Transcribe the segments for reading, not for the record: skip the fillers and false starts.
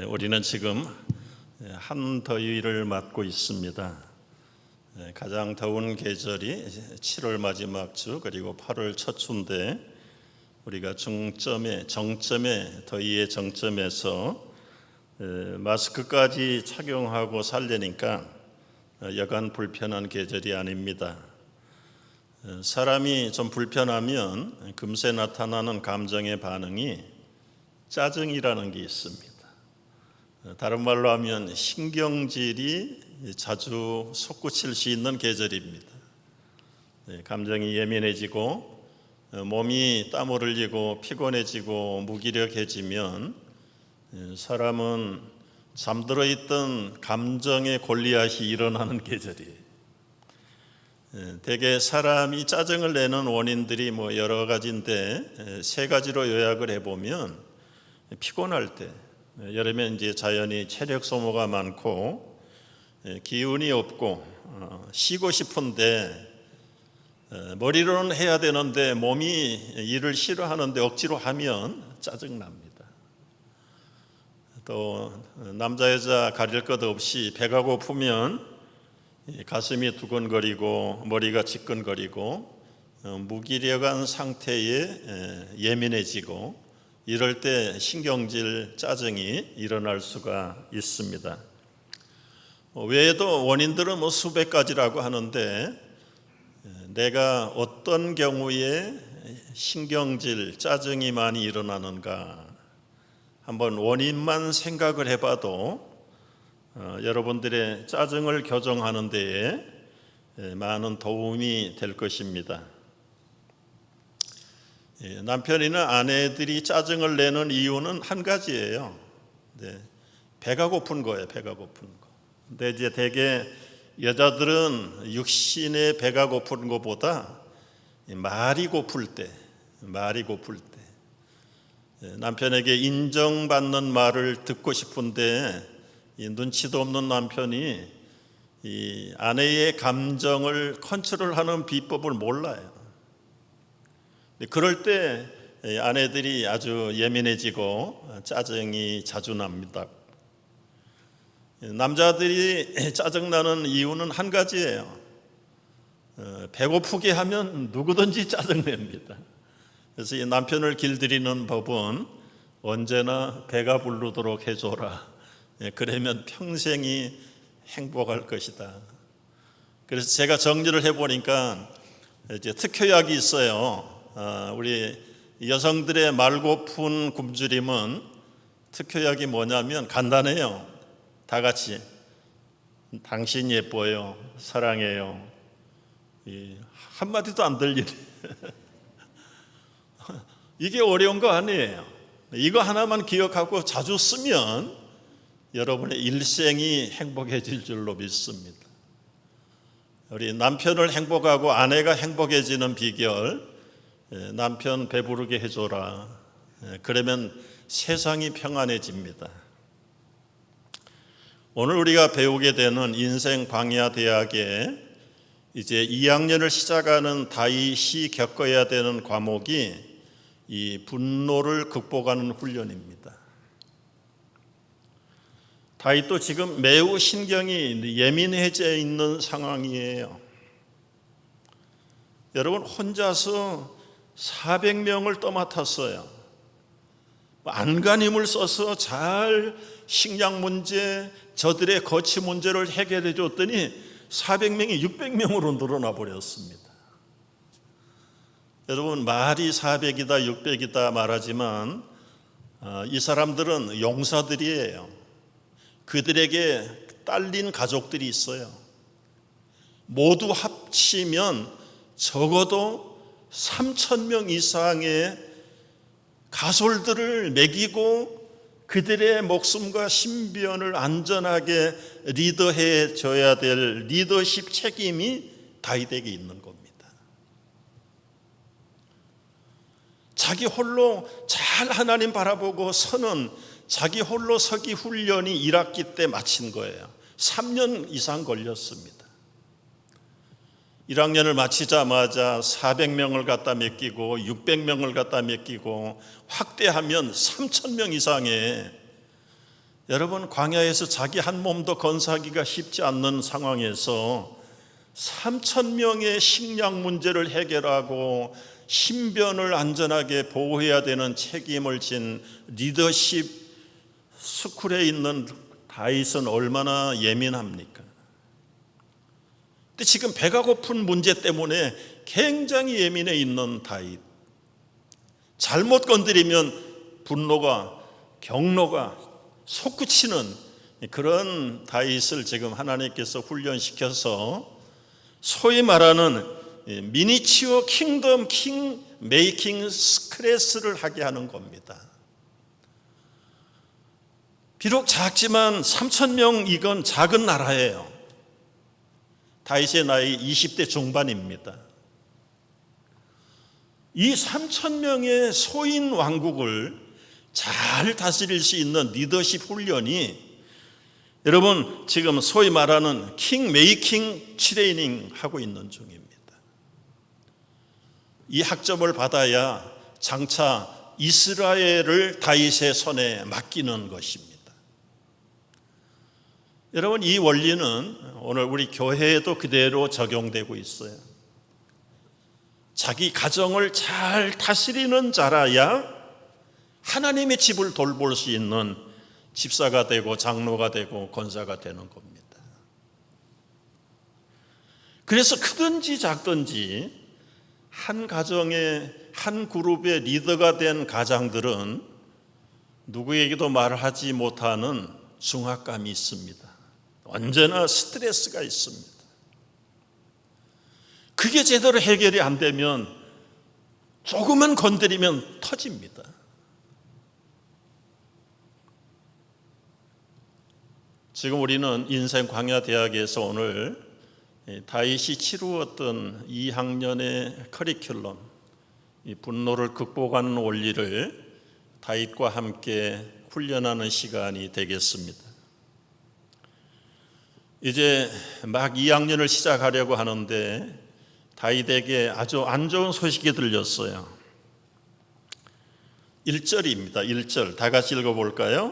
우리는 지금 한더위를 맞고 있습니다. 가장 더운 계절이 7월 마지막 주 그리고 8월 첫 주인데 우리가 정점의 더위의 정점에서 마스크까지 착용하고 살려니까 여간 불편한 계절이 아닙니다. 사람이 좀 불편하면 금세 나타나는 감정의 반응이 짜증이라는 게 있습니다. 다른 말로 하면 신경질이 자주 솟구칠 수 있는 계절입니다. 감정이 예민해지고 몸이 땀을 흘리고 피곤해지고 무기력해지면 사람은 잠들어 있던 감정의 골리앗이 일어나는 계절이에요. 대개 사람이 짜증을 내는 원인들이 여러 가지인데 세 가지로 요약을 해보면 피곤할 때, 여름에 이제 자연히 체력 소모가 많고 기운이 없고 쉬고 싶은데 머리로는 해야 되는데 몸이 일을 싫어하는데 억지로 하면 짜증납니다. 또 남자 여자 가릴 것 없이 배가 고프면 가슴이 두근거리고 머리가 지끈거리고 무기력한 상태에 예민해지고 이럴 때 신경질 짜증이 일어날 수가 있습니다. 외에도 원인들은 수백 가지라고 하는데 내가 어떤 경우에 신경질 짜증이 많이 일어나는가 한번 원인만 생각을 해봐도 여러분들의 짜증을 교정하는 데에 많은 도움이 될 것입니다. 남편이나 아내들이 짜증을 내는 이유는 한 가지예요. 배가 고픈 거예요. 배가 고픈 거. 근데 이제 대개 여자들은 육신의 배가 고픈 것보다 말이 고플 때 남편에게 인정받는 말을 듣고 싶은데 눈치도 없는 남편이 이 아내의 감정을 컨트롤하는 비법을 몰라요. 그럴 때 아내들이 아주 예민해지고 짜증이 자주 납니다. 남자들이 짜증나는 이유는 한 가지예요. 배고프게 하면 누구든지 짜증냅니다. 그래서 이 남편을 길들이는 법은 언제나 배가 부르도록 해줘라. 그러면 평생이 행복할 것이다. 그래서 제가 정리를 해보니까 이제 특효약이 있어요. 우리 여성들의 말고픈 굶주림은 특효약이 뭐냐면 간단해요. 다 같이 당신 예뻐요, 사랑해요. 한마디도 안 들리네. 이게 어려운 거 아니에요. 이거 하나만 기억하고 자주 쓰면 여러분의 일생이 행복해질 줄로 믿습니다. 우리 남편을 행복하고 아내가 행복해지는 비결, 남편 배부르게 해줘라. 그러면 세상이 평안해집니다. 오늘 우리가 배우게 되는 인생 광야 대학에 이제 2학년을 시작하는 다윗이 겪어야 되는 과목이 이 분노를 극복하는 훈련입니다. 다윗도 지금 매우 신경이 예민해져 있는 상황이에요. 여러분, 혼자서 400명을 떠맡았어요. 안간힘을 써서 잘 식량 문제, 저들의 거치 문제를 해결해 줬더니 400명이 600명으로 늘어나 버렸습니다. 여러분, 말이 400이다 600이다 말하지만 이 사람들은 용사들이에요. 그들에게 딸린 가족들이 있어요. 모두 합치면 적어도 3,000명 이상의 가솔들을 먹이고 그들의 목숨과 신변을 안전하게 리더해 줘야 될 리더십 책임이 다윗에게 있는 겁니다. 자기 홀로 잘 하나님 바라보고 서는 자기 홀로 서기 훈련이 1학기 때 마친 거예요. 3년 이상 걸렸습니다. 1학년을 마치자마자 400명을 갖다 맡기고 600명을 갖다 맡기고 확대하면 3,000명 이상의 여러분, 광야에서 자기 한 몸도 건사하기가 쉽지 않는 상황에서 3,000명의 식량 문제를 해결하고 신변을 안전하게 보호해야 되는 책임을 진 리더십 스쿨에 있는 다윗은 얼마나 예민합니까? 근데 지금 배가 고픈 문제 때문에 굉장히 예민해 있는 다윗, 잘못 건드리면 분노가, 경로가 솟구치는 그런 다윗을 지금 하나님께서 훈련시켜서 소위 말하는 미니치어 킹덤 킹 메이킹 스크래스를 하게 하는 겁니다. 비록 작지만 3,000명, 이건 작은 나라예요. 다윗의 나이 20대 중반입니다. 이 3,000명의 소인 왕국을 잘 다스릴 수 있는 리더십 훈련이, 여러분, 지금 소위 말하는 킹 메이킹 트레이닝 하고 있는 중입니다. 이 학점을 받아야 장차 이스라엘을 다윗의 손에 맡기는 것입니다. 여러분, 이 원리는 오늘 우리 교회에도 그대로 적용되고 있어요. 자기 가정을 잘 다스리는 자라야 하나님의 집을 돌볼 수 있는 집사가 되고 장로가 되고 권사가 되는 겁니다. 그래서 크든지 작든지 한 가정의 한 그룹의 리더가 된 가장들은 누구에게도 말하지 못하는 중압감이 있습니다. 언제나 스트레스가 있습니다. 그게 제대로 해결이 안 되면 조금만 건드리면 터집니다. 지금 우리는 인생 광야 대학에서 오늘 다윗이 치루었던 2학년의 커리큘럼, 이 분노를 극복하는 원리를 다윗과 함께 훈련하는 시간이 되겠습니다. 이제 막 2학년을 시작하려고 하는데 다윗에게 아주 안 좋은 소식이 들렸어요. 1절입니다. 1절 다 같이 읽어볼까요?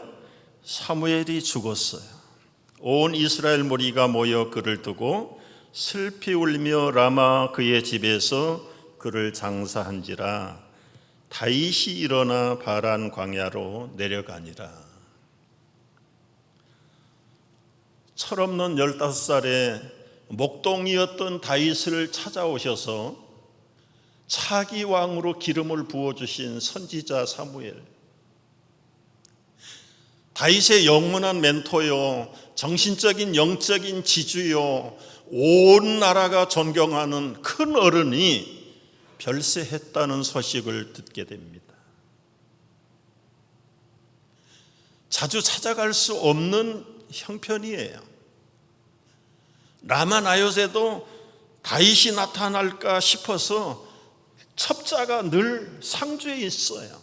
사무엘이 죽었어요. 온 이스라엘 무리가 모여 그를 두고 슬피 울며 라마 그의 집에서 그를 장사한지라. 다윗이 일어나 바란 광야로 내려가니라. 철없는 15살의 목동이었던 다윗을 찾아오셔서 차기 왕으로 기름을 부어주신 선지자 사무엘, 다윗의 영원한 멘토요, 정신적인 영적인 지주요, 온 나라가 존경하는 큰 어른이 별세했다는 소식을 듣게 됩니다. 자주 찾아갈 수 없는 형편이에요. 라마 나요새도 다윗이 나타날까 싶어서 첩자가 늘 상주에 있어요.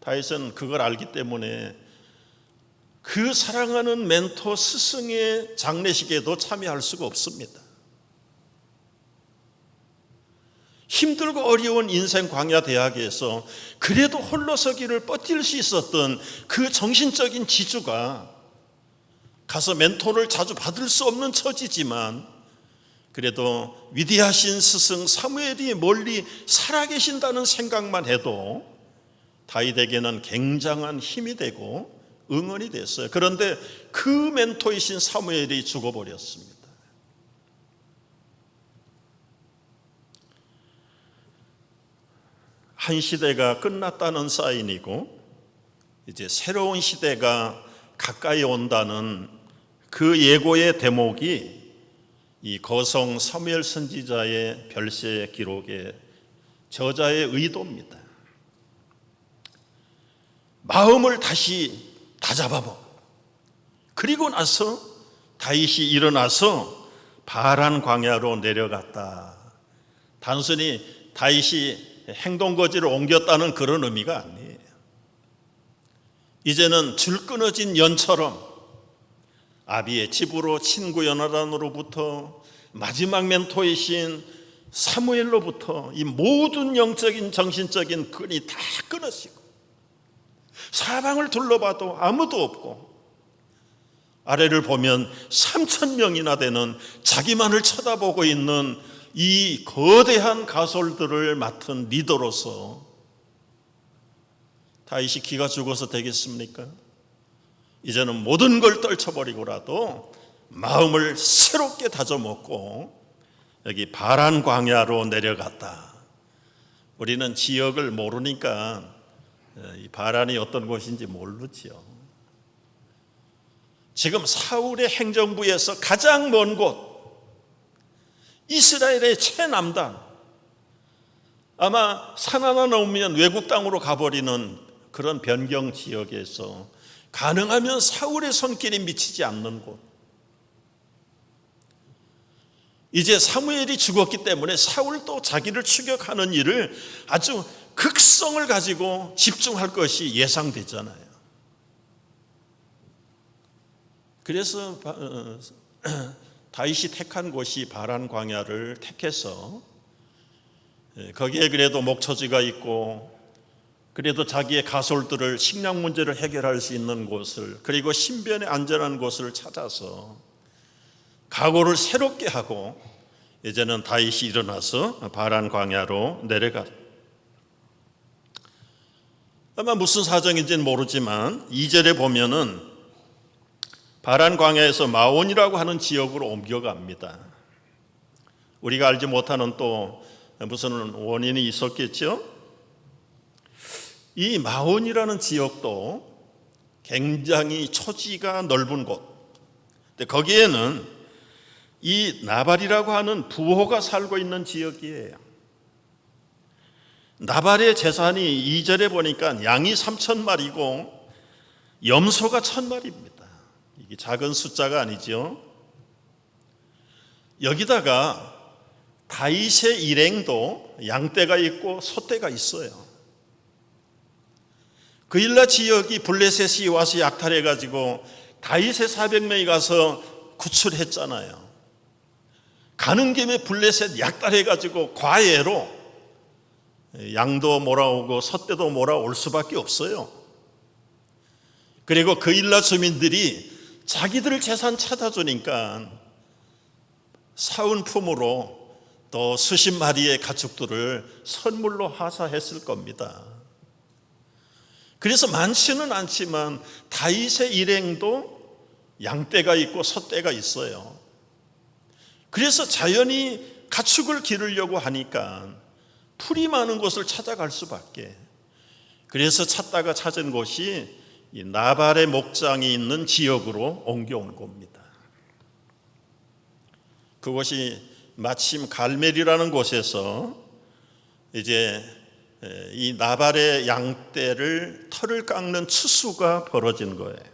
다윗은 그걸 알기 때문에 그 사랑하는 멘토 스승의 장례식에도 참여할 수가 없습니다. 힘들고 어려운 인생 광야 대학에서 그래도 홀로서기를 버틸 수 있었던 그 정신적인 지주가 가서 멘토를 자주 받을 수 없는 처지지만 그래도 위대하신 스승 사무엘이 멀리 살아계신다는 생각만 해도 다윗에게는 굉장한 힘이 되고 응원이 됐어요. 그런데 그 멘토이신 사무엘이 죽어버렸습니다. 한 시대가 끝났다는 사인이고 이제 새로운 시대가 가까이 온다는 그 예고의 대목이 이 거성 사무엘 선지자의 별세 기록의 저자의 의도입니다. 마음을 다시 다잡아보고 그리고 나서 다윗이 일어나서 바란 광야로 내려갔다. 단순히 다윗이 행동거지를 옮겼다는 그런 의미가 아니에요. 이제는 줄 끊어진 연처럼 아비의 집으로 친구 요나단으로부터 마지막 멘토이신 사무엘로부터 이 모든 영적인 정신적인 끈이 다 끊어지고 사방을 둘러봐도 아무도 없고 아래를 보면 3,000명이나 되는 자기만을 쳐다보고 있는 이 거대한 가솔들을 맡은 리더로서 다윗이 기가 죽어서 되겠습니까? 이제는 모든 걸 떨쳐버리고라도 마음을 새롭게 다져먹고 여기 바란 광야로 내려갔다. 우리는 지역을 모르니까 이 바란이 어떤 곳인지 모르지요. 지금 사울의 행정부에서 가장 먼 곳, 이스라엘의 최남단, 아마 산 하나 넘으면 외국 땅으로 가버리는 그런 변경 지역에서 가능하면 사울의 손길이 미치지 않는 곳. 이제 사무엘이 죽었기 때문에 사울도 자기를 추격하는 일을 아주 극성을 가지고 집중할 것이 예상되잖아요. 그래서 다윗이 택한 곳이 바란 광야를 택해서 거기에 그래도 목초지가 있고 그래도 자기의 가솔들을 식량 문제를 해결할 수 있는 곳을, 그리고 신변의 안전한 곳을 찾아서 각오를 새롭게 하고 이제는 다윗이 일어나서 바란 광야로 내려가. 아마 무슨 사정인지는 모르지만 2절에 보면은 바란 광야에서 마온이라고 하는 지역으로 옮겨갑니다. 우리가 알지 못하는 또 무슨 원인이 있었겠죠? 이 마온이라는 지역도 굉장히 초지가 넓은 곳. 근데 거기에는 이 나발이라고 하는 부호가 살고 있는 지역이에요. 나발의 재산이 2절에 보니까 양이 3,000마리고 염소가 1,000마리입니다. 이게 작은 숫자가 아니죠. 여기다가 다윗의 일행도 양떼가 있고 소떼가 있어요. 그일라 지역이 블레셋이 와서 약탈해가지고 다윗의 400명이 가서 구출했잖아요. 가는 김에 블레셋 약탈해가지고 과외로 양도 몰아오고 소떼도 몰아올 수밖에 없어요. 그리고 그일라 주민들이 자기들 재산 찾아주니까 사은품으로 또 수십 마리의 가축들을 선물로 하사했을 겁니다. 그래서 많지는 않지만 다윗의 일행도 양떼가 있고 소떼가 있어요. 그래서 자연히 가축을 기르려고 하니까 풀이 많은 곳을 찾아갈 수밖에. 그래서 찾다가 찾은 곳이 이 나발의 목장이 있는 지역으로 옮겨온 겁니다. 그곳이 마침 갈멜이라는 곳에서 이제 이 나발의 양떼를 털을 깎는 추수가 벌어진 거예요.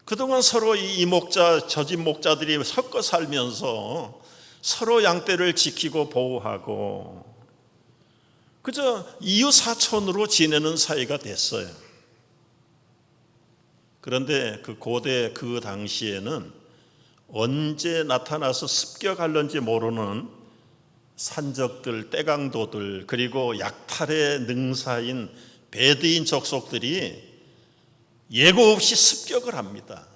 그동안 서로 이 목자, 저집 목자들이 섞어 살면서 서로 양떼를 지키고 보호하고 그저 이웃 사촌으로 지내는 사이가 됐어요. 그런데 그 고대 그 당시에는 언제 나타나서 습격할는지 모르는 산적들, 떼강도들, 그리고 약탈의 능사인 베드인 족속들이 예고 없이 습격을 합니다.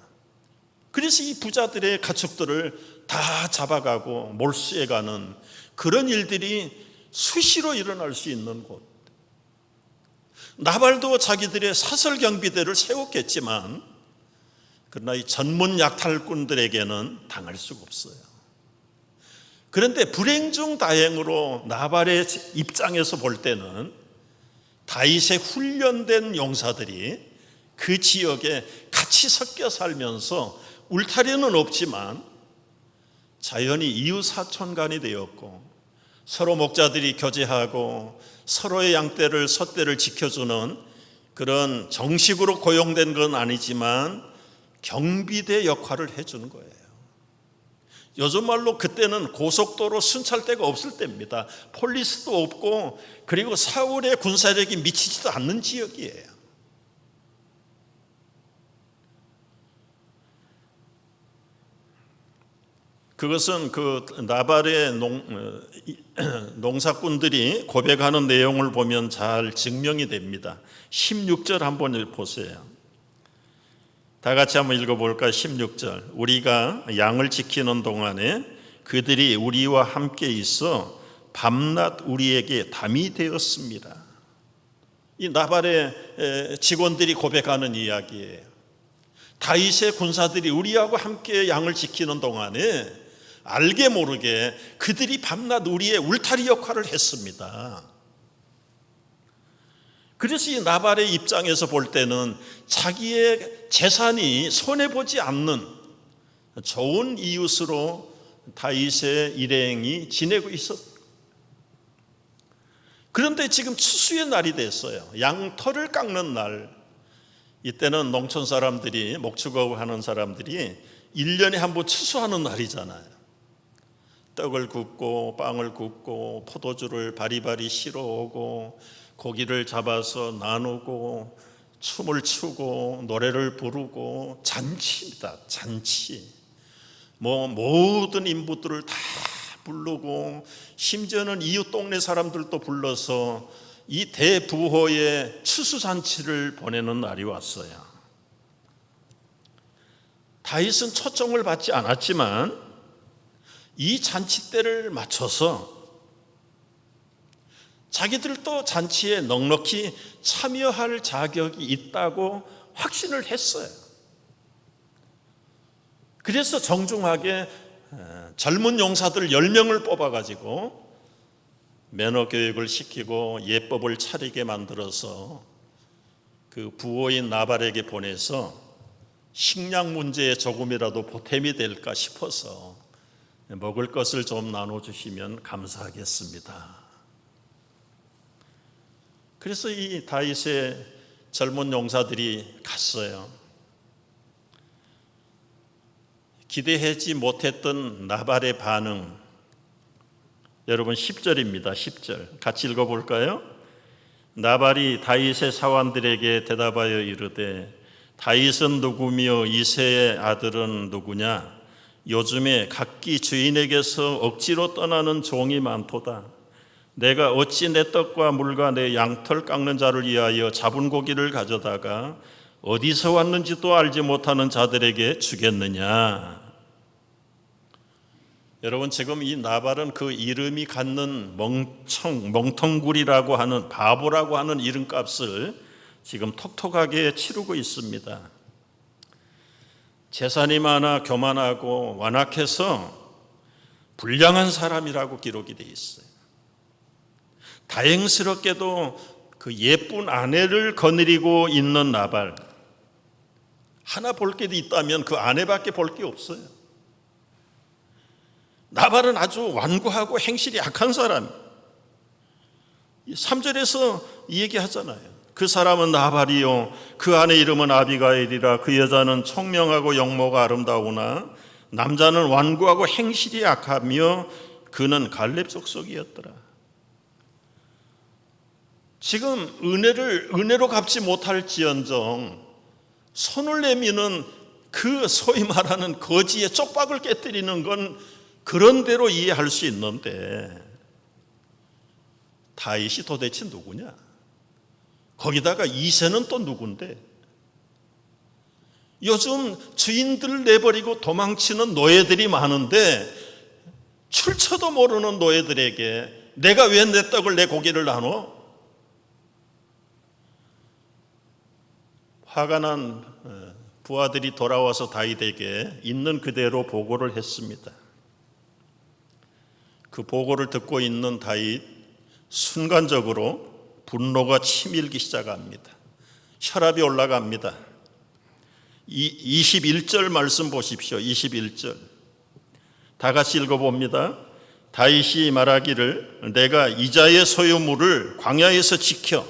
그래서 이 부자들의 가축들을 다 잡아가고 몰수해가는 그런 일들이 수시로 일어날 수 있는 곳. 나발도 자기들의 사설 경비대를 세웠겠지만 그러나 이 전문 약탈꾼들에게는 당할 수가 없어요. 그런데 불행 중 다행으로 나발의 입장에서 볼 때는 다윗의 훈련된 용사들이 그 지역에 같이 섞여 살면서 울타리는 없지만 자연히 이웃 사촌간이 되었고 서로 목자들이 교제하고 서로의 양떼를 소떼를 지켜주는 그런 정식으로 고용된 건 아니지만 경비대 역할을 해주는 거예요. 요즘 말로 그때는 고속도로 순찰대가 없을 때입니다. 폴리스도 없고 그리고 사울의 군사력이 미치지도 않는 지역이에요. 그것은 그 나발의 농사꾼들이 고백하는 내용을 보면 잘 증명이 됩니다. 16절 한번 보세요. 다 같이 한번 읽어볼까요? 16절. 우리가 양을 지키는 동안에 그들이 우리와 함께 있어 밤낮 우리에게 담이 되었습니다. 이 나발의 직원들이 고백하는 이야기예요. 다윗의 군사들이 우리하고 함께 양을 지키는 동안에 알게 모르게 그들이 밤낮 우리의 울타리 역할을 했습니다. 그래서 이 나발의 입장에서 볼 때는 자기의 재산이 손해보지 않는 좋은 이웃으로 다윗의 일행이 지내고 있었어요. 그런데 지금 추수의 날이 됐어요. 양털을 깎는 날. 이때는 농촌 사람들이, 목축업을 하는 사람들이 1년에 한 번 추수하는 날이잖아요. 떡을 굽고 빵을 굽고 포도주를 바리바리 실어 오고 고기를 잡아서 나누고 춤을 추고 노래를 부르고 잔치입니다. 잔치. 모든 인부들을 다 부르고 심지어는 이웃 동네 사람들도 불러서 이 대부호의 추수잔치를 보내는 날이 왔어요. 다윗은 초청을 받지 않았지만 이 잔치 때를 맞춰서 자기들도 잔치에 넉넉히 참여할 자격이 있다고 확신을 했어요. 그래서 정중하게 젊은 용사들 10명을 뽑아가지고 매너 교육을 시키고 예법을 차리게 만들어서 그 부호인 나발에게 보내서 식량 문제에 조금이라도 보탬이 될까 싶어서 먹을 것을 좀 나눠주시면 감사하겠습니다. 그래서 이 다윗의 젊은 용사들이 갔어요. 기대하지 못했던 나발의 반응, 여러분 10절입니다. 10절 같이 읽어볼까요? 나발이 다윗의 사환들에게 대답하여 이르되 다윗은 누구며 이새의 아들은 누구냐? 요즘에 각기 주인에게서 억지로 떠나는 종이 많도다. 내가 어찌 내 떡과 물과 내 양털 깎는 자를 위하여 잡은 고기를 가져다가 어디서 왔는지도 알지 못하는 자들에게 주겠느냐? 여러분, 지금 이 나발은 그 이름이 갖는 멍텅구리라고 하는, 바보라고 하는 이름값을 지금 톡톡하게 치르고 있습니다. 재산이 많아 교만하고 완악해서 불량한 사람이라고 기록이 되어 있어요. 다행스럽게도 그 예쁜 아내를 거느리고 있는 나발, 하나 볼 게 있다면 그 아내밖에 볼 게 없어요. 나발은 아주 완고하고 행실이 악한 사람. 3절에서 이 얘기하잖아요. 그 사람은 나발이요 그 아내 이름은 아비가일이라. 그 여자는 총명하고 영모가 아름다우나 남자는 완고하고 행실이 악하며 그는 갈렙 족속이었더라. 지금 은혜로 갚지 못할지언정 손을 내미는 그 소위 말하는 거지의 쪽박을 깨뜨리는 건 그런 대로 이해할 수 있는데, 다윗이 도대체 누구냐? 거기다가 이새는 또 누군데? 요즘 주인들 내버리고 도망치는 노예들이 많은데 출처도 모르는 노예들에게 내가 왜 내 떡을 내 고기를 나눠? 화가 난 부하들이 돌아와서 다윗에게 있는 그대로 보고를 했습니다. 그 보고를 듣고 있는 다윗, 순간적으로 분노가 치밀기 시작합니다. 혈압이 올라갑니다. 21절 말씀 보십시오. 21절 다 같이 읽어봅니다. 다윗이 말하기를 내가 이자의 소유물을 광야에서 지켜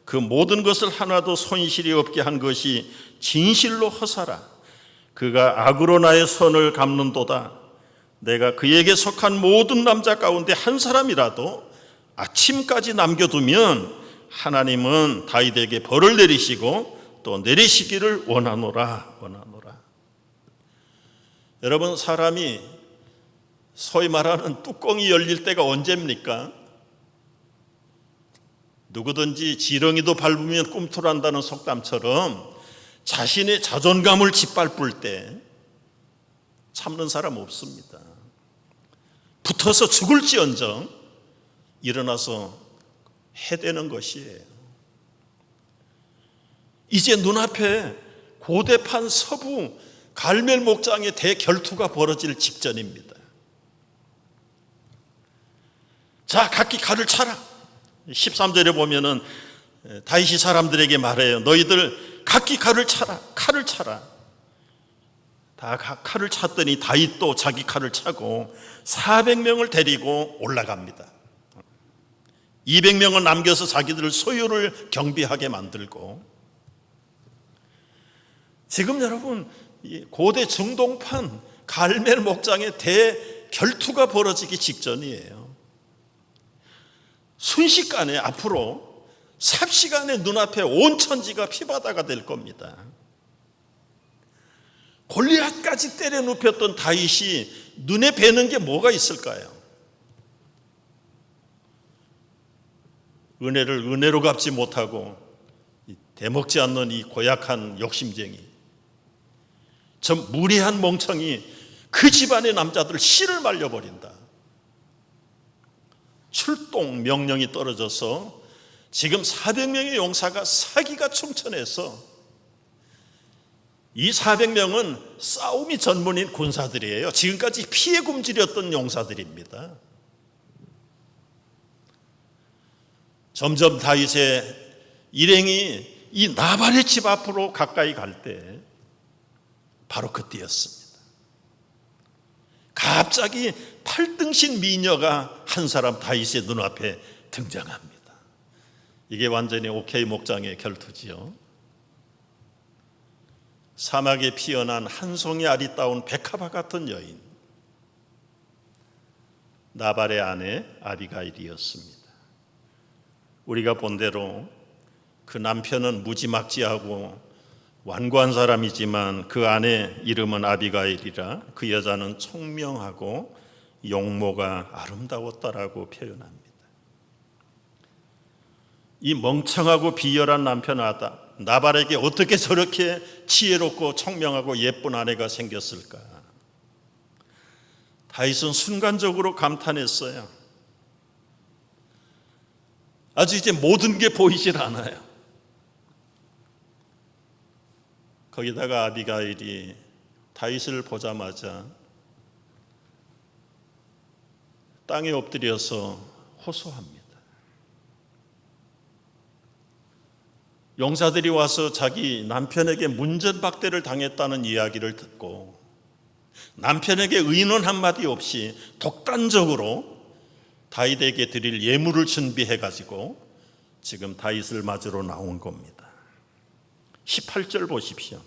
그 모든 것을 하나도 손실이 없게 한 것이 진실로 허사라. 그가 악으로 나의 선을 갚는도다. 내가 그에게 속한 모든 남자 가운데 한 사람이라도 아침까지 남겨두면 하나님은 다윗에게 벌을 내리시고 또 내리시기를 원하노라. 여러분, 사람이 소위 말하는 뚜껑이 열릴 때가 언제입니까? 누구든지 지렁이도 밟으면 꿈틀한다는 속담처럼 자신의 자존감을 짓밟을 때 참는 사람 없습니다. 붙어서 죽을지언정 일어나서 해대는 것이에요. 이제 눈앞에 고대판 서부 갈멜 목장의 대결투가 벌어질 직전입니다. 자, 각기 칼을 차라. 13절에 보면은 다윗이 사람들에게 말해요. 너희들 각기 칼을 차라. 칼을 차라. 다 칼을 찼더니 다윗도 자기 칼을 차고 400명을 데리고 올라갑니다. 200명은 남겨서 자기들 소유를 경비하게 만들고, 지금 여러분 고대 중동판 갈멜 목장의 대결투가 벌어지기 직전이에요. 순식간에 앞으로 삽시간에 눈앞에 온 천지가 피바다가 될 겁니다. 골리앗까지 때려 눕혔던 다윗이 눈에 뵈는 게 뭐가 있을까요? 은혜를 은혜로 갚지 못하고 대먹지 않는 이 고약한 욕심쟁이, 저 무례한 멍청이, 그 집안의 남자들 씨를 말려버린다. 출동 명령이 떨어져서 지금 400명의 용사가 사기가 충천해서, 이 400명은 싸움이 전문인 군사들이에요. 지금까지 피해 굶주렸던 용사들입니다. 점점 다윗의 일행이 이 나발의 집 앞으로 가까이 갈 때 바로 그때였습니다. 갑자기 8등신 미녀가 한 사람 다윗의 눈앞에 등장합니다. 이게 완전히 오케이 목장의 결투지요. 사막에 피어난 한 송이 아리따운 백합화 같은 여인, 나발의 아내 아비가일이었습니다. 우리가 본 대로 그 남편은 무지막지하고 완고한 사람이지만 그 아내 이름은 아비가일이라 그 여자는 총명하고 용모가 아름다웠다라고 표현합니다. 이 멍청하고 비열한 남편 나발에게 어떻게 저렇게 지혜롭고 총명하고 예쁜 아내가 생겼을까? 다윗은 순간적으로 감탄했어요. 아주 이제 모든 게 보이질 않아요. 거기다가 아비가일이 다윗을 보자마자 땅에 엎드려서 호소합니다. 용사들이 와서 자기 남편에게 문전박대를 당했다는 이야기를 듣고 남편에게 의논 한마디 없이 독단적으로 다윗에게 드릴 예물을 준비해가지고 지금 다윗을 맞으러 나온 겁니다. 18절 보십시오.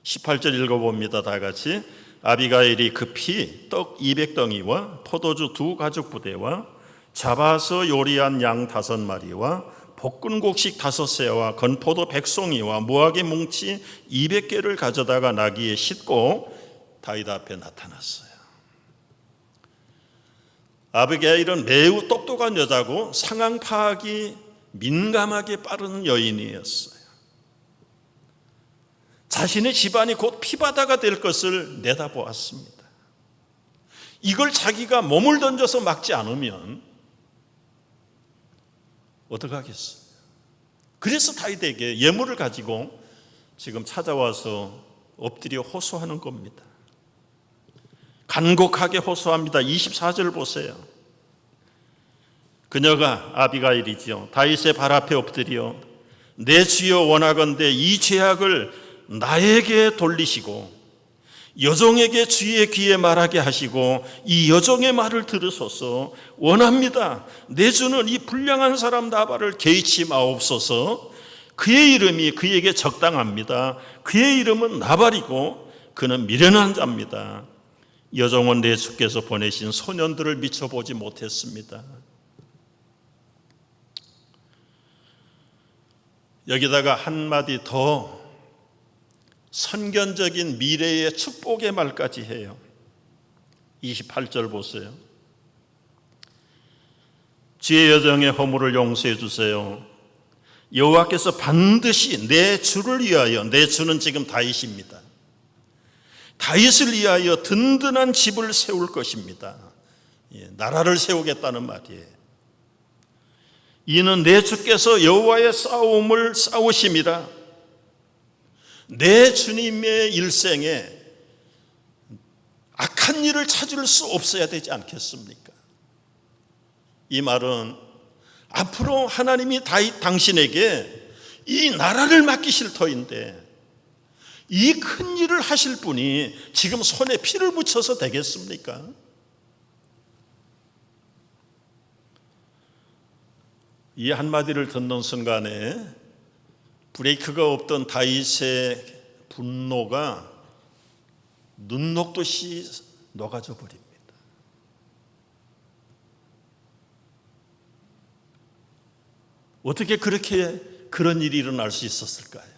18절 읽어봅니다. 다 같이. 아비가일이 급히 떡 200덩이와 포도주 2가죽 부대와 잡아서 요리한 양 5마리와 볶은 곡식 5새와 건포도 100송이와 무화과 뭉치 200개를 가져다가 나귀에 싣고 다윗 앞에 나타났어요. 아비가일은 매우 똑똑한 여자고 상황 파악이 민감하게 빠른 여인이었어요. 자신의 집안이 곧 피바다가 될 것을 내다보았습니다. 이걸 자기가 몸을 던져서 막지 않으면 어떡하겠어요? 그래서 다윗에게 예물을 가지고 지금 찾아와서 엎드려 호소하는 겁니다. 간곡하게 호소합니다. 24절 보세요. 그녀가 아비가일이지요. 다윗의 발 앞에 엎드려 내 주여 원하건대 이 죄악을 나에게 돌리시고 여종에게 주의 귀에 말하게 하시고 이 여종의 말을 들으소서. 원합니다. 내 주는 이 불량한 사람 나발을 개의치 마옵소서. 그의 이름이 그에게 적당합니다. 그의 이름은 나발이고 그는 미련한 자입니다. 여종은 내 주께서 보내신 소년들을 미쳐보지 못했습니다. 여기다가 한마디 더 선견적인 미래의 축복의 말까지 해요. 28절 보세요. 주의 여정의 허물을 용서해 주세요. 여호와께서 반드시 내 주를 위하여, 내 주는 지금 다윗입니다. 다윗을 위하여 든든한 집을 세울 것입니다. 나라를 세우겠다는 말이에요. 이는 내 주께서 여호와의 싸움을 싸우심이라. 내 주님의 일생에 악한 일을 찾을 수 없어야 되지 않겠습니까? 이 말은 앞으로 하나님이 당신에게 이 나라를 맡기실 터인데 이 큰 일을 하실 분이 지금 손에 피를 묻혀서 되겠습니까? 이 한마디를 듣는 순간에 브레이크가 없던 다윗의 분노가 눈 녹듯이 녹아져 버립니다. 어떻게 그런 일이 일어날 수 있었을까요?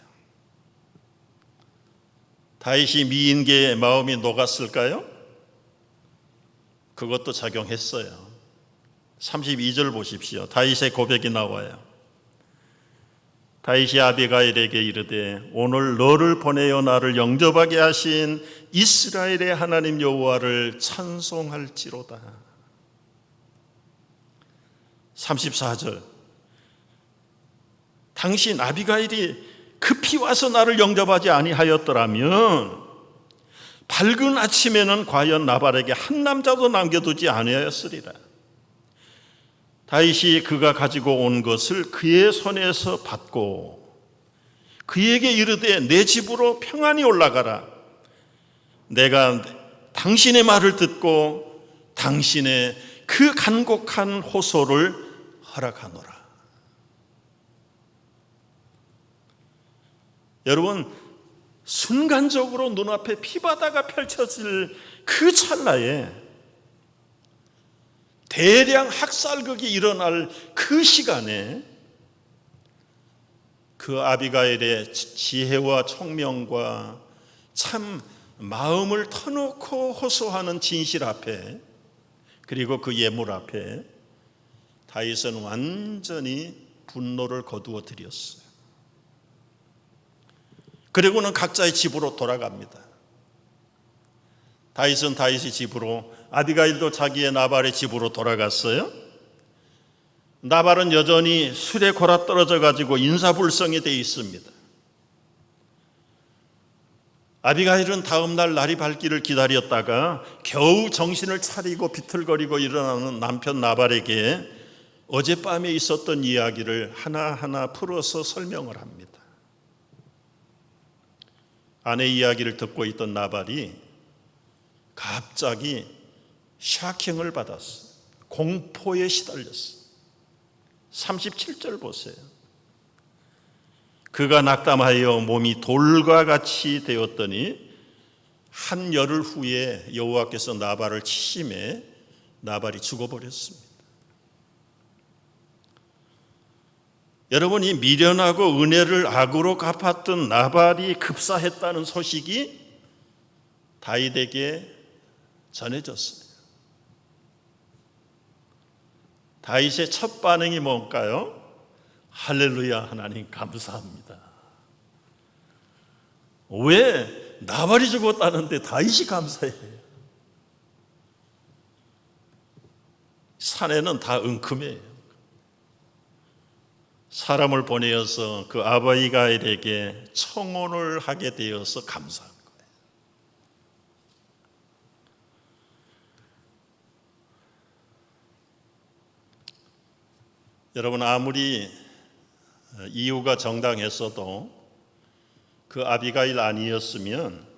다윗이 미인계의 마음이 녹았을까요? 그것도 작용했어요. 32절 보십시오. 다윗의 고백이 나와요. 다윗이 아비가일에게 이르되 오늘 너를 보내어 나를 영접하게 하신 이스라엘의 하나님 여호와를 찬송할지로다. 34절. 당신 아비가일이 급히 와서 나를 영접하지 아니하였더라면 밝은 아침에는 과연 나발에게 한 남자도 남겨두지 아니하였으리라. 다윗이 그가 가지고 온 것을 그의 손에서 받고 그에게 이르되 내 집으로 평안히 올라가라. 내가 당신의 말을 듣고 당신의 그 간곡한 호소를 허락하노라. 여러분, 순간적으로 눈앞에 피바다가 펼쳐질 그 찰나에 대량 학살극이 일어날 그 시간에 그 아비가일의 지혜와 총명과 참 마음을 터놓고 호소하는 진실 앞에, 그리고 그 예물 앞에 다윗은 완전히 분노를 거두어 들였어요. 그리고는 각자의 집으로 돌아갑니다. 다윗은 다윗의 집으로, 아비가일도 자기의 나발의 집으로 돌아갔어요. 나발은 여전히 술에 골아떨어져 가지고 인사불성이 되어 있습니다. 아비가일은 다음 날 날이 밝기를 기다렸다가 겨우 정신을 차리고 비틀거리고 일어나는 남편 나발에게 어젯밤에 있었던 이야기를 하나하나 풀어서 설명을 합니다. 아내 이야기를 듣고 있던 나발이 갑자기 샤킹을 받았어요. 공포에 시달렸어요. 37절 보세요. 그가 낙담하여 몸이 돌과 같이 되었더니 한 열흘 후에 여호와께서 나발을 치심에 나발이 죽어버렸습니다. 여러분, 이 미련하고 은혜를 악으로 갚았던 나발이 급사했다는 소식이 다윗에게 전해졌어요. 다윗의 첫 반응이 뭔가요? 할렐루야, 하나님 감사합니다. 왜 나발이 죽었다는데 다윗이 감사해요? 사내는 다 은큼해요. 사람을 보내어서 그 아비가일에게 청혼을 하게 되어서 감사한 거예요. 여러분, 아무리 이유가 정당했어도 그 아비가일 아니었으면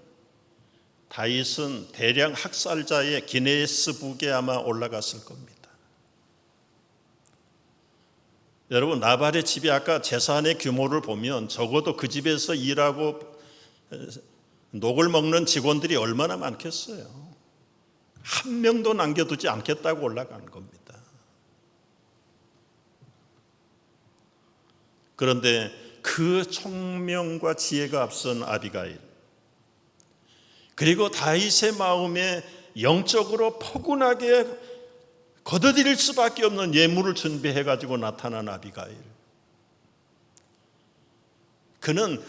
다윗은 대량 학살자의 기네스북에 아마 올라갔을 겁니다. 여러분, 나발의 집이 아까 재산의 규모를 보면 적어도 그 집에서 일하고 녹을 먹는 직원들이 얼마나 많겠어요. 한 명도 남겨두지 않겠다고 올라간 겁니다. 그런데 그 총명과 지혜가 앞선 아비가일, 그리고 다윗의 마음에 영적으로 포근하게 거둬들일 수밖에 없는 예물을 준비해가지고 나타난 아비가일. 그는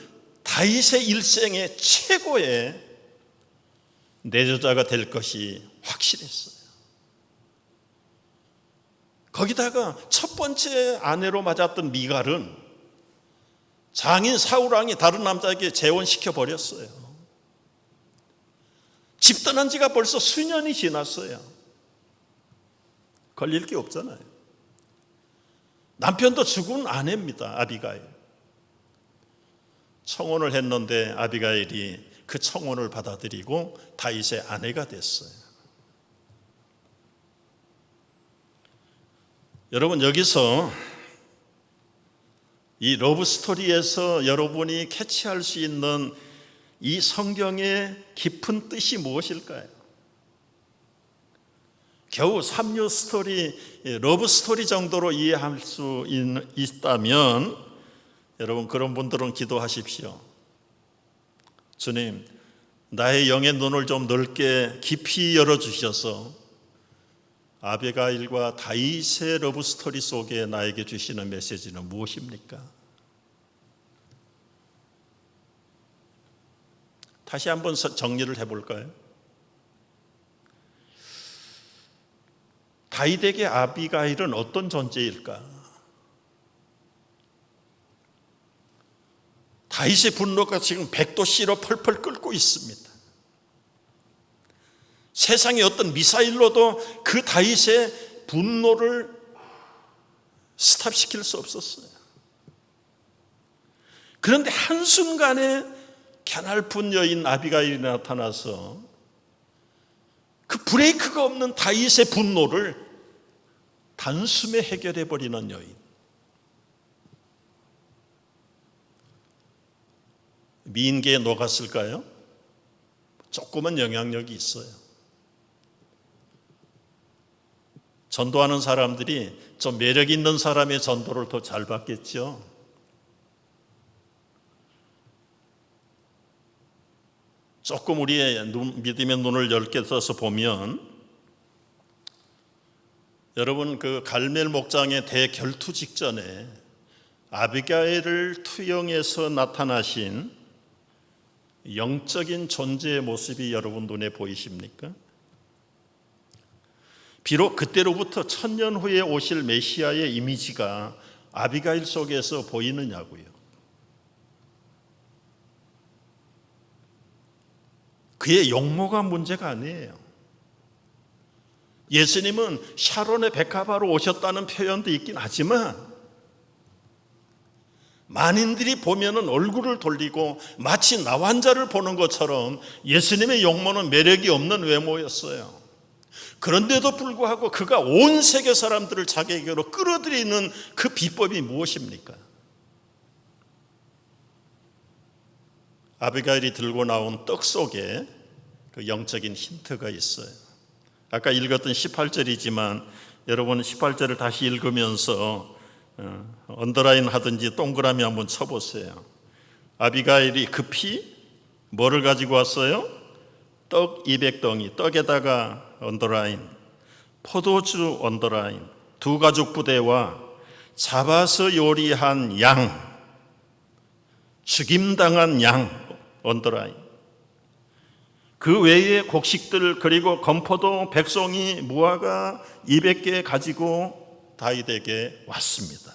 다윗의 일생의 최고의 내조자가 될 것이 확실했어요. 거기다가 첫 번째 아내로 맞았던 미갈은 장인 사울왕이 다른 남자에게 재혼시켜 버렸어요. 집 떠난 지가 벌써 수년이 지났어요. 걸릴 게 없잖아요. 남편도 죽은 아내입니다. 아비가일. 청혼을 했는데 아비가일이 그 청혼을 받아들이고 다윗의 아내가 됐어요. 여러분, 여기서 이 러브 스토리에서 여러분이 캐치할 수 있는 이 성경의 깊은 뜻이 무엇일까요? 겨우 삼류 스토리, 러브 스토리 정도로 이해할 수 있다면 여러분, 그런 분들은 기도하십시오. 주님, 나의 영의 눈을 좀 넓게 깊이 열어주셔서 아비가일과 다윗의 러브 스토리 속에 나에게 주시는 메시지는 무엇입니까? 다시 한번 정리를 해볼까요? 다윗에게 아비가일은 어떤 존재일까? 다윗의 분노가 지금 100도씨로 펄펄 끓고 있습니다. 세상의 어떤 미사일로도 그 다윗의 분노를 스탑시킬 수 없었어요. 그런데 한순간에 갸냘픈 여인 아비가일이 나타나서 그 브레이크가 없는 다윗의 분노를 단숨에 해결해 버리는 여인. 미인계에 녹았을까요? 조금은 영향력이 있어요. 전도하는 사람들이 좀 매력 있는 사람의 전도를 더 잘 받겠죠. 조금 우리의 믿음의 눈을 넓게 떠서 보면, 여러분, 그 갈멜 목장의 대결투 직전에 아비가일을 투영해서 나타나신 영적인 존재의 모습이 여러분 눈에 보이십니까? 비록 그때로부터 1000년 후에 오실 메시아의 이미지가 아비가일 속에서 보이느냐고요. 그의 용모가 문제가 아니에요. 예수님은 샤론의 백합화로 오셨다는 표현도 있긴 하지만 만인들이 보면은 얼굴을 돌리고 마치 나환자를 보는 것처럼 예수님의 용모는 매력이 없는 외모였어요. 그런데도 불구하고 그가 온 세계 사람들을 자기에게로 끌어들이는 그 비법이 무엇입니까? 아비가일이 들고 나온 떡 속에 그 영적인 힌트가 있어요. 아까 읽었던 18절이지만 여러분 18절을 다시 읽으면서 언더라인 하든지 동그라미 한번 쳐보세요. 아비가일이 급히 뭐를 가지고 왔어요? 떡 200덩이, 떡에다가 언더라인, 포도주 언더라인, 두 가죽 부대와 잡아서 요리한 양, 죽임당한 양 언더라인, 그 외에 곡식들 그리고 건포도, 백송이, 무화과 200개 가지고 다윗에게 왔습니다.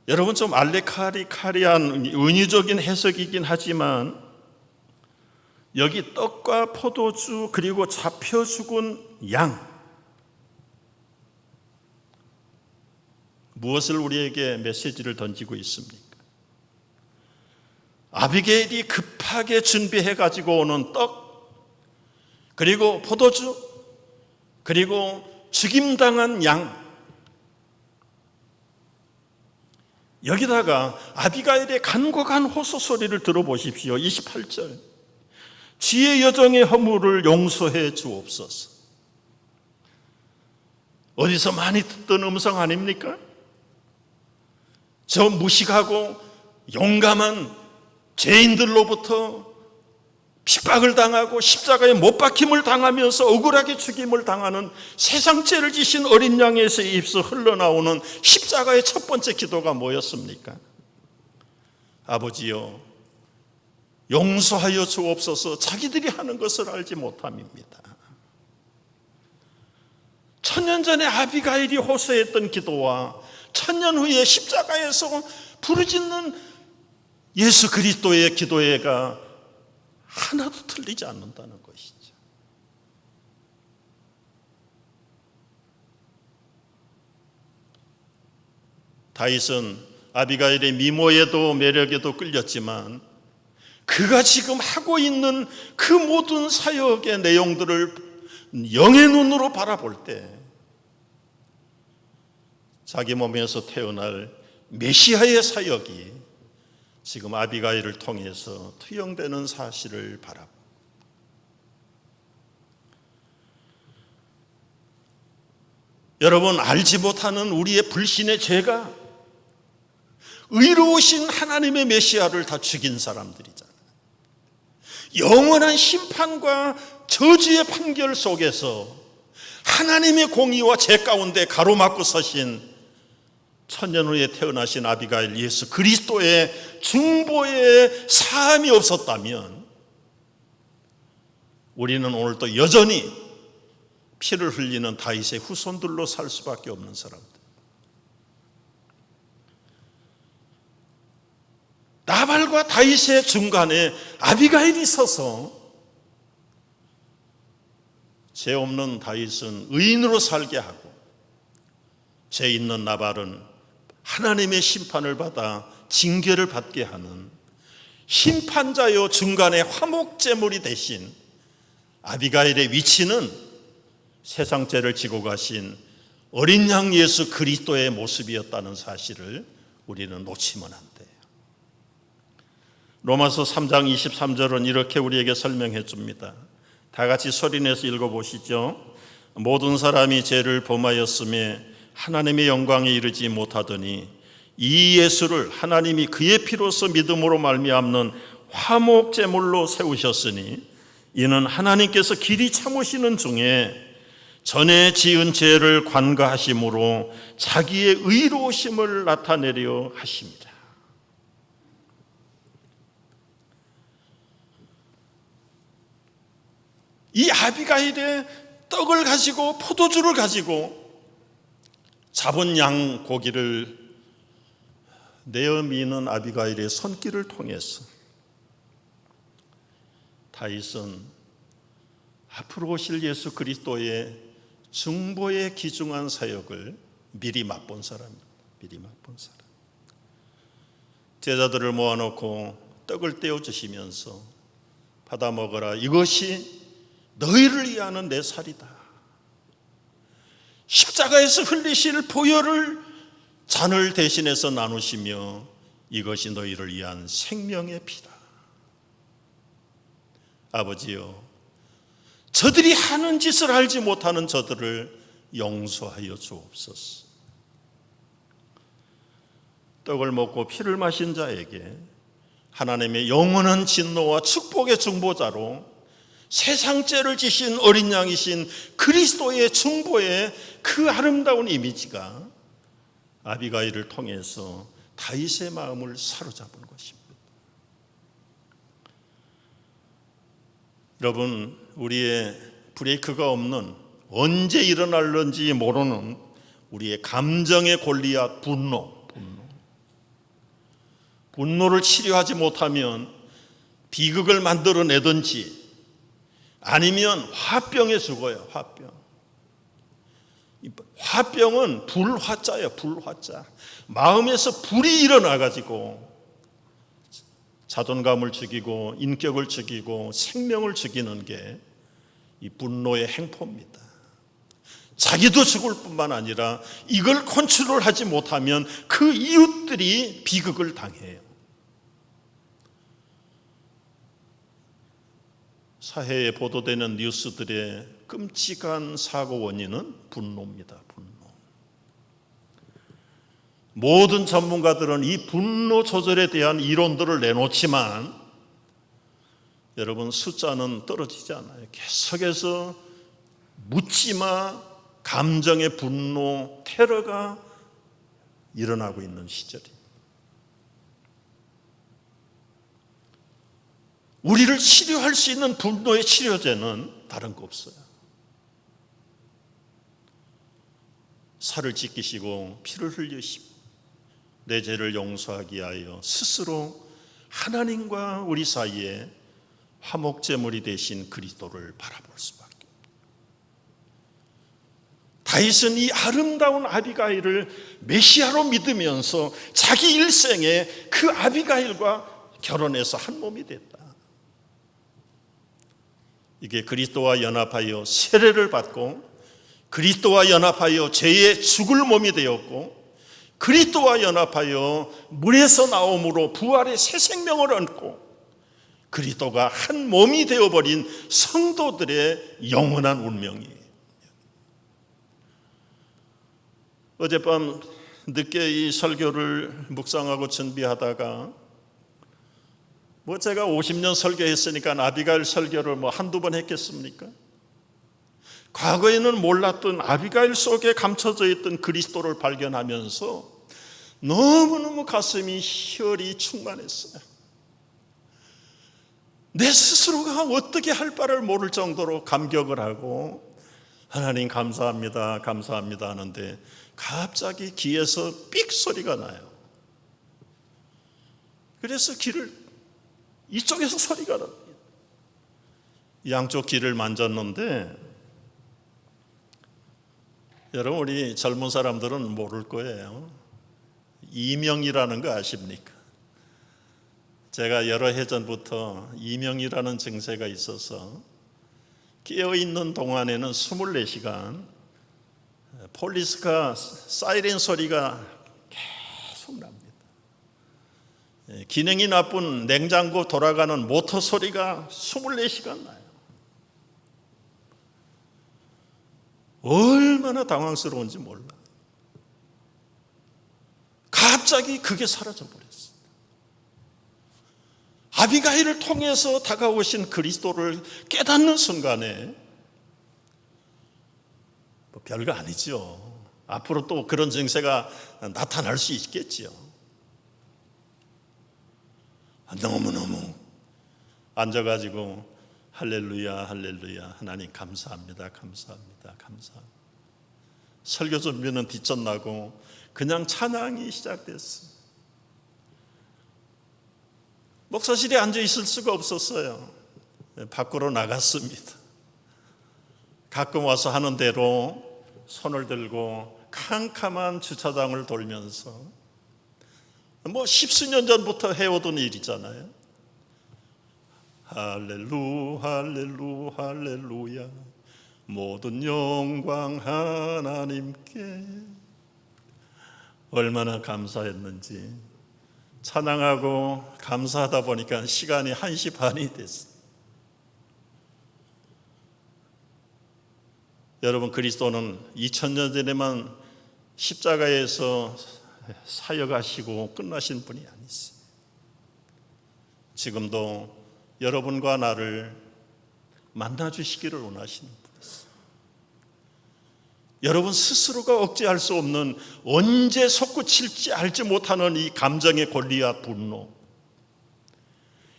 여러분, 좀 알레카리카리한 은유적인 해석이긴 하지만 여기 떡과 포도주 그리고 잡혀 죽은 양, 무엇을 우리에게 메시지를 던지고 있습니까? 아비게일이 급하게 준비해 가지고 오는 떡, 그리고 포도주, 그리고 죽임당한 양, 여기다가 아비가일의 간곡한 호소 소리를 들어보십시오. 28절, 지의 여정의 허물을 용서해 주옵소서. 어디서 많이 듣던 음성 아닙니까? 저 무식하고 용감한 죄인들로부터 핍박을 당하고 십자가에 못 박힘을 당하면서 억울하게 죽임을 당하는 세상죄를 지신 어린 양에서 입서 흘러나오는 십자가의 첫 번째 기도가 뭐였습니까? 아버지여, 용서하여 주옵소서, 자기들이 하는 것을 알지 못함입니다. 천년 전에 아비가일이 호소했던 기도와 천년 후에 십자가에서 부르짖는 예수 그리스도의 기도회가 하나도 틀리지 않는다는 것이죠. 다윗은 아비가일의 미모에도 매력에도 끌렸지만 그가 지금 하고 있는 그 모든 사역의 내용들을 영의 눈으로 바라볼 때 자기 몸에서 태어날 메시아의 사역이 지금 아비가일을 통해서 투영되는 사실을 바라보. 여러분, 알지 못하는 우리의 불신의 죄가 의로우신 하나님의 메시아를 다 죽인 사람들이잖아요. 영원한 심판과 저주의 판결 속에서 하나님의 공의와 죄 가운데 가로막고 서신 천년 후에 태어나신 아비가일 예수 그리스도의 중보의 사함이 없었다면 우리는 오늘도 여전히 피를 흘리는 다윗의 후손들로 살 수밖에 없는 사람들. 나발과 다윗의 중간에 아비가일이 서서 죄 없는 다윗은 의인으로 살게 하고 죄 있는 나발은 하나님의 심판을 받아 징계를 받게 하는 심판자요 중간에 화목제물이 되신 아비가일의 위치는 세상 죄를 지고 가신 어린 양 예수 그리스도의 모습이었다는 사실을 우리는 놓치면 안 돼요. 로마서 3장 23절은 이렇게 우리에게 설명해 줍니다. 다 같이 소리내서 읽어보시죠. 모든 사람이 죄를 범하였음에 하나님의 영광에 이르지 못하더니 이 예수를 하나님이 그의 피로서 믿음으로 말미암는 화목제물로 세우셨으니 이는 하나님께서 길이 참으시는 중에 전에 지은 죄를 관가하심으로 자기의 의로우심을 나타내려 하십니다. 이 아비가일의 떡을 가지고 포도주를 가지고 잡은 양 고기를 내어 미는 아비가일의 손길을 통해서 다윗은 앞으로 오실 예수 그리스도의 중보의 귀중한 사역을 미리 맛본 사람입니다. 미리 맛본 사람. 제자들을 모아놓고 떡을 떼어주시면서 받아 먹어라. 이것이 너희를 위하는 내 살이다. 십자가에서 흘리실 보혈을 잔을 대신해서 나누시며 이것이 너희를 위한 생명의 피다. 아버지여, 저들이 하는 짓을 알지 못하는 저들을 용서하여 주옵소서. 떡을 먹고 피를 마신 자에게 하나님의 영원한 진노와 축복의 중보자로 세상 죄를 지신 어린 양이신 그리스도의 중보의 그 아름다운 이미지가 아비가일을 통해서 다윗의 마음을 사로잡은 것입니다. 여러분, 우리의 브레이크가 없는 언제 일어날는지 모르는 우리의 감정의 골리앗 분노를 치료하지 못하면 비극을 만들어내든지 아니면 화병에 죽어요. 화병은 불화자예요. 불화자. 마음에서 불이 일어나가지고 자존감을 죽이고 인격을 죽이고 생명을 죽이는 게 이 분노의 행포입니다. 자기도 죽을 뿐만 아니라 이걸 컨트롤하지 못하면 그 이웃들이 비극을 당해요. 사회에 보도되는 뉴스들의 끔찍한 사고 원인은 분노입니다. 분노. 모든 전문가들은 이 분노 조절에 대한 이론들을 내놓지만 여러분 숫자는 떨어지지 않아요. 계속해서 묻지마 감정의 분노, 테러가 일어나고 있는 시절이에요. 우리를 치료할 수 있는 분노의 치료제는 다른 거 없어요. 살을 찢기시고 피를 흘리시고 내 죄를 용서하기 위하여 스스로 하나님과 우리 사이에 화목제물이 되신 그리스도를 바라볼 수밖에 없습니다. 다윗은 이 아름다운 아비가일을 메시아로 믿으면서 자기 일생에 그 아비가일과 결혼해서 한 몸이 됐다. 이게 그리스도와 연합하여 세례를 받고 그리스도와 연합하여 죄의 죽을 몸이 되었고 그리스도와 연합하여 물에서 나옴으로 부활의 새 생명을 얻고 그리스도가 한 몸이 되어버린 성도들의 영원한 운명이에요. 어젯밤 늦게 이 설교를 묵상하고 준비하다가 제가 50년 설교했으니까 아비가일 설교를 한두 번 했겠습니까? 과거에는 몰랐던 아비가일 속에 감춰져 있던 그리스도를 발견하면서 너무너무 가슴이 희열이 충만했어요. 내 스스로가 어떻게 할 바를 모를 정도로 감격을 하고 하나님 감사합니다 감사합니다 하는데 갑자기 귀에서 삑 소리가 나요. 그래서 귀를 이쪽에서 소리가 납니다. 양쪽 귀를 만졌는데 여러분 우리 젊은 사람들은 모를 거예요. 이명이라는 거 아십니까? 제가 여러 해 전부터 이명이라는 증세가 있어서 깨어있는 동안에는 24시간 폴리스카 사이렌 소리가 계속 납니다. 기능이 나쁜 냉장고 돌아가는 모터 소리가 24시간 나요. 얼마나 당황스러운지 몰라. 갑자기 그게 사라져버렸어요. 아비가일을 통해서 다가오신 그리스도를 깨닫는 순간에 별거 아니죠. 앞으로 또 그런 증세가 나타날 수 있겠지요. 너무너무 앉아가지고 할렐루야 할렐루야 하나님 감사합니다 감사합니다 감사합니다. 설교 준비는 뒷전나고 그냥 찬양이 시작됐어요. 목사실에 앉아 있을 수가 없었어요. 밖으로 나갔습니다. 가끔 와서 하는 대로 손을 들고 캄캄한 주차장을 돌면서 십수년 전부터 해오던 일이잖아요. 할렐루 할렐루 할렐루야 모든 영광 하나님께. 얼마나 감사했는지 찬양하고 감사하다 보니까 시간이 1시 반이 됐어요. 여러분 그리스도는 2000년 전에만 십자가에서 사역하시고 끝나신 분이 아니세요. 지금도 여러분과 나를 만나주시기를 원하시는 분이세요. 여러분 스스로가 억제할 수 없는 언제 솟구칠지 알지 못하는 이 감정의 권리와 분노,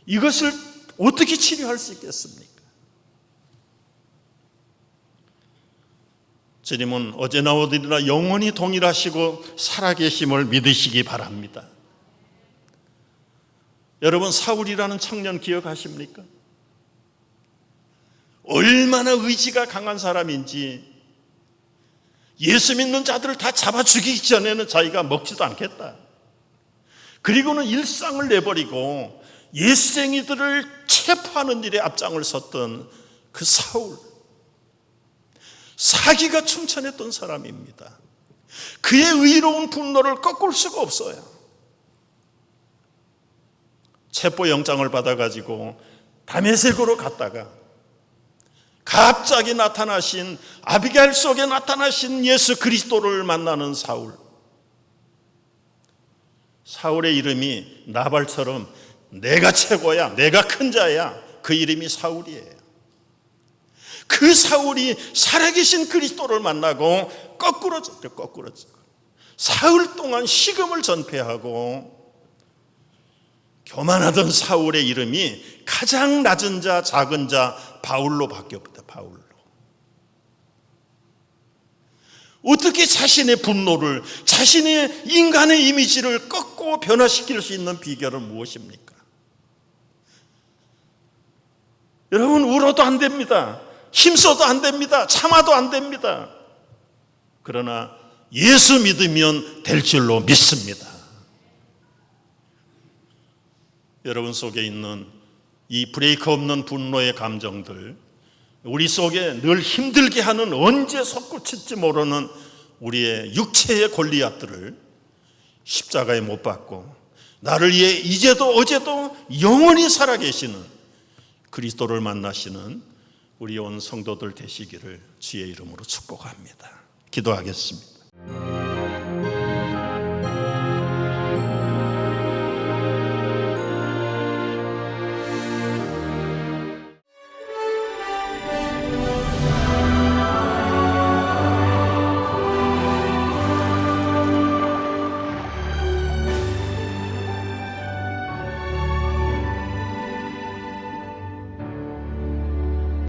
이것을 어떻게 치료할 수 있겠습니까? 주님은 어제나 어디나 영원히 동일하시고 살아계심을 믿으시기 바랍니다. 여러분 사울이라는 청년 기억하십니까? 얼마나 의지가 강한 사람인지 예수 믿는 자들을 다 잡아 죽이기 전에는 자기가 먹지도 않겠다. 그리고는 일상을 내버리고 예수쟁이들을 체포하는 일에 앞장을 섰던 그 사울, 사기가 충천했던 사람입니다. 그의 의로운 분노를 꺾을 수가 없어요. 체포영장을 받아가지고 다메섹으로 갔다가 갑자기 나타나신 아비가일 속에 나타나신 예수 그리스도를 만나는 사울. 사울의 이름이 나발처럼 내가 최고야, 내가 큰 자야, 그 이름이 사울이에요. 그 사울이 살아계신 그리스도를 만나고 거꾸러지고 사흘 동안 식음을 전폐하고 교만하던 사울의 이름이 가장 낮은 자, 작은 자 바울로 바뀌었다. 바울로. 어떻게 자신의 분노를, 자신의 인간의 이미지를 꺾고 변화시킬 수 있는 비결은 무엇입니까? 여러분, 울어도 안 됩니다. 힘써도 안 됩니다. 참아도 안 됩니다. 그러나 예수 믿으면 될 줄로 믿습니다. 여러분 속에 있는 이 브레이크 없는 분노의 감정들, 우리 속에 늘 힘들게 하는, 언제 솟구칠지 모르는 우리의 육체의 골리앗들을 십자가에 못 박고 나를 위해 이제도 어제도 영원히 살아계시는 그리스도를 만나시는 우리 온 성도들 되시기를 주의 이름으로 축복합니다. 기도하겠습니다.